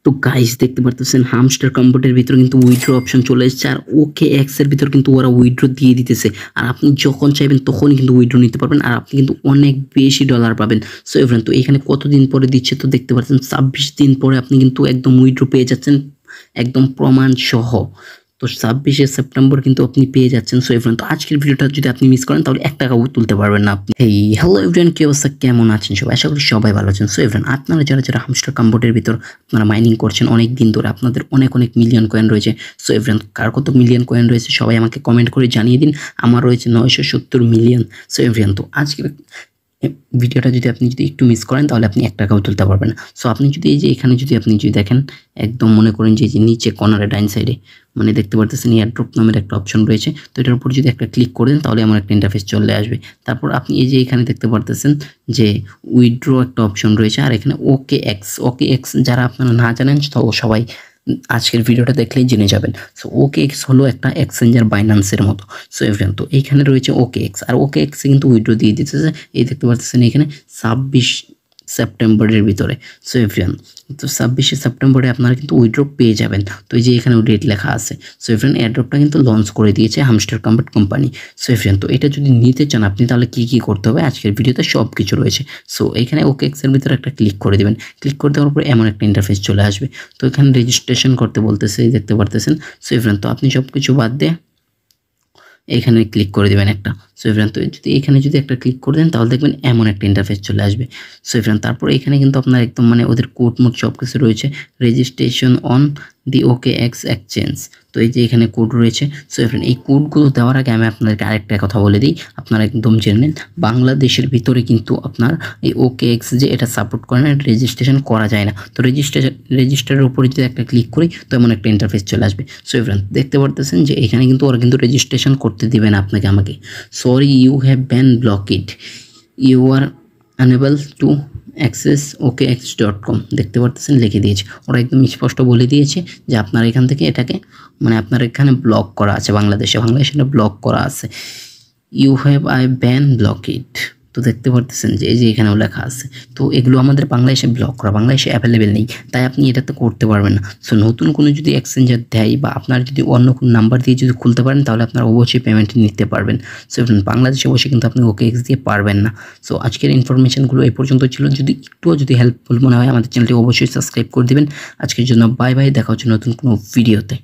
তো গাইস দেখতে পারতেছেন হামস্টার কম্বোটের ভিতরে কিন্তু উইথড্র অপশন চলে এসেছে আর ওকে এক্স এর ভিতর কিন্তু ওরা উইথড্র দিয়ে দিতেছে আর আপনি যখন চাইবেন তখনই কিন্তু উইথড্র নিতে পারবেন আর আপনি কিন্তু অনেক বেশি ডলার পাবেন। সো এভরিওয়ান, তো এখানে কতদিন পরে দিচ্ছে তো দেখতে পাচ্ছেন 26 দিন পরে আপনি কিন্তু একদম উইথড্র পেয়ে যাচ্ছেন একদম প্রমাণ সহ। তো 26শে সেপ্টেম্বর কিন্তু আপনি পেয়ে যাচ্ছেন। সো এভরিওয়ান, তো আজকের ভিডিওটা যদি আপনি মিস করেন তাহলে 1 টাকাও তুলতে পারবেন না আপনি। হেই হ্যালো এভরিওয়ান, কি অবস্থা, কেমন আছেন সবাই? আশা করি সবাই ভালো আছেন। সো এভরিওয়ান, আপনারা যারা হামস্টার কম্বোটের ভিতর আপনারা মাইনিং করছেন অনেক দিন ধরে, আপনাদের অনেক মিলিয়ন কয়েন রয়েছে। সো এভরিওয়ান, কার কত মিলিয়ন কয়েন রয়েছে সবাই আমাকে কমেন্ট করে জানিয়ে দিন। আমার রয়েছে 970 মিলিয়ন। সো এভরিওয়ান, তো আজকের ভিডিওটা যদি আপনি একটু মিস করেন তাহলে আপনি 1 টাকাও তুলতে পারবেন না। সো আপনি যদি এই যে এখানে আপনি দেখেন, একদম মনে করেন যে নিচে কর্নারে ডাইন সাইডে মানে দেখতে পারতেছেন এয়ারড্রপ নামের একটা অপশন রয়েছে। তো এটার উপর যদি একটা ক্লিক করেন তাহলে এমন একটা ইন্টারফেস চলে আসবে। তারপর আপনি এই যে এখানে দেখতে পারতেছেন যে উইথড্র একটা অপশন রয়েছে আর এখানে ওকে এক্স যারা আপনারা না জানেন তো সবাই আজকের ভিডিওটা দেখলেই জেনে যাবেন। সো ওকে এক্স হলো একটা এক্সচেঞ্জার বাইন্যান্সের মতো। সো এভরিওয়ান, তো এইখানে রয়েছে ওকে এক্স আর ওকে এক্সে কিন্তু উইথড্র দিয়ে দিতেছে, এই দেখতে পাচ্ছেন এখানে 26 সেপ্টেম্বরের ভিতরে। সো এভরিওয়ান, তো 26শে সেপ্টেম্বরে আপনারা কিন্তু উইথড্র পেয়ে যাবেন। তো এই যে এখানে ডেট লেখা আছে। সো এভরিওয়ান, এয়ারড্রপটা কিন্তু লঞ্চ করে দিয়েছে হামস্টার কম্বোট কোম্পানি। সো এভরিওয়ান, তো এটা যদি নিতে চান আপনি তাহলে কি করতে হবে আজকের ভিডিওতে সব কিছু রয়েছে। সো এখানে ওকে এক্সের ভিতরে একটা ক্লিক করে দেবেন। ক্লিক করে দেওয়ার পরে এমন একটা ইন্টারফেস চলে আসবে। তো এখানে রেজিস্ট্রেশন করতে বলতেছে, দেখতে পারতেছেন। সো এভরিওয়ান, তো আপনি সব কিছু বাদ দিয়ে এখানে ক্লিক করে দেবেন একটা। সো এভরিওয়ান, তো এখানে যদি একটা ক্লিক করে দেন তাহলে দেখবেন এমন একটা ইন্টারফেস চলে আসবে। সো এভরিওয়ান, তারপর এখানে কিন্তু আপনার একদম মানে ওদের কোড মোড সব কিছু রয়েছে। Registration on the okay x exchange, তো এই যে এখানে কোড রয়েছে। সো এভরিওয়ান, এই কোডগুলো দেওয়ার আগে আমি আপনাদেরকে আরেকটা কথা বলে দিই, আপনারা একদম জেনে নেন। বাংলাদেশের ভিতরে কিন্তু আপনার এই ওকে এক্স যে এটা সাপোর্ট করে না, রেজিস্ট্রেশন করা যায় না। তো রেজিস্টারের উপরে যদি একটা ক্লিক করি তো এমন একটা ইন্টারফেস চলে আসবে। সো এভরিওয়ান, দেখতে পারতেছেন যে এখানে কিন্তু ওরা কিন্তু রেজিস্ট্রেশন করতে দিবে না আপনাকে আমাকে। Sorry, you have been blocked, you are unable to access OKX.com, দেখতে পারতেছেন লিখে দিয়েছে। ওরা একদম স্পষ্ট বলে দিয়েছে যে আপনার এখান থেকে এটাকে মানে আপনার এখানে ব্লক করা আছে, বাংলাদেশে এটা ব্লক করা আছে। You have I been blocked, তো দেখতে পারতেছেন যে এই যে এখানেও লেখা আছে। তো এগুলো আমাদের বাংলাদেশে ব্লক করা, বাংলাদেশে অ্যাভেলেবেল নেই, তাই আপনি এটাতে করতে পারবেন না। সো নতুন কোনো যদি এক্সচেঞ্জার দেয় বা আপনার যদি অন্য কোনো নাম্বার দিয়ে যদি খুলতে পারেন তাহলে আপনারা অবশ্যই পেমেন্ট নিতে পারবেন। সো বাংলাদেশে বসে কিন্তু আপনি ওকে এক্স দিয়ে পারবেন না। সো আজকের ইনফরমেশনগুলো এই পর্যন্ত ছিল। যদি হেল্পফুল মনে হয় আমাদের চ্যানেলটি অবশ্যই সাবস্ক্রাইব করে দেবেন। আজকের জন্য বাই বাই, দেখা হচ্ছে নতুন কোনো ভিডিওতে।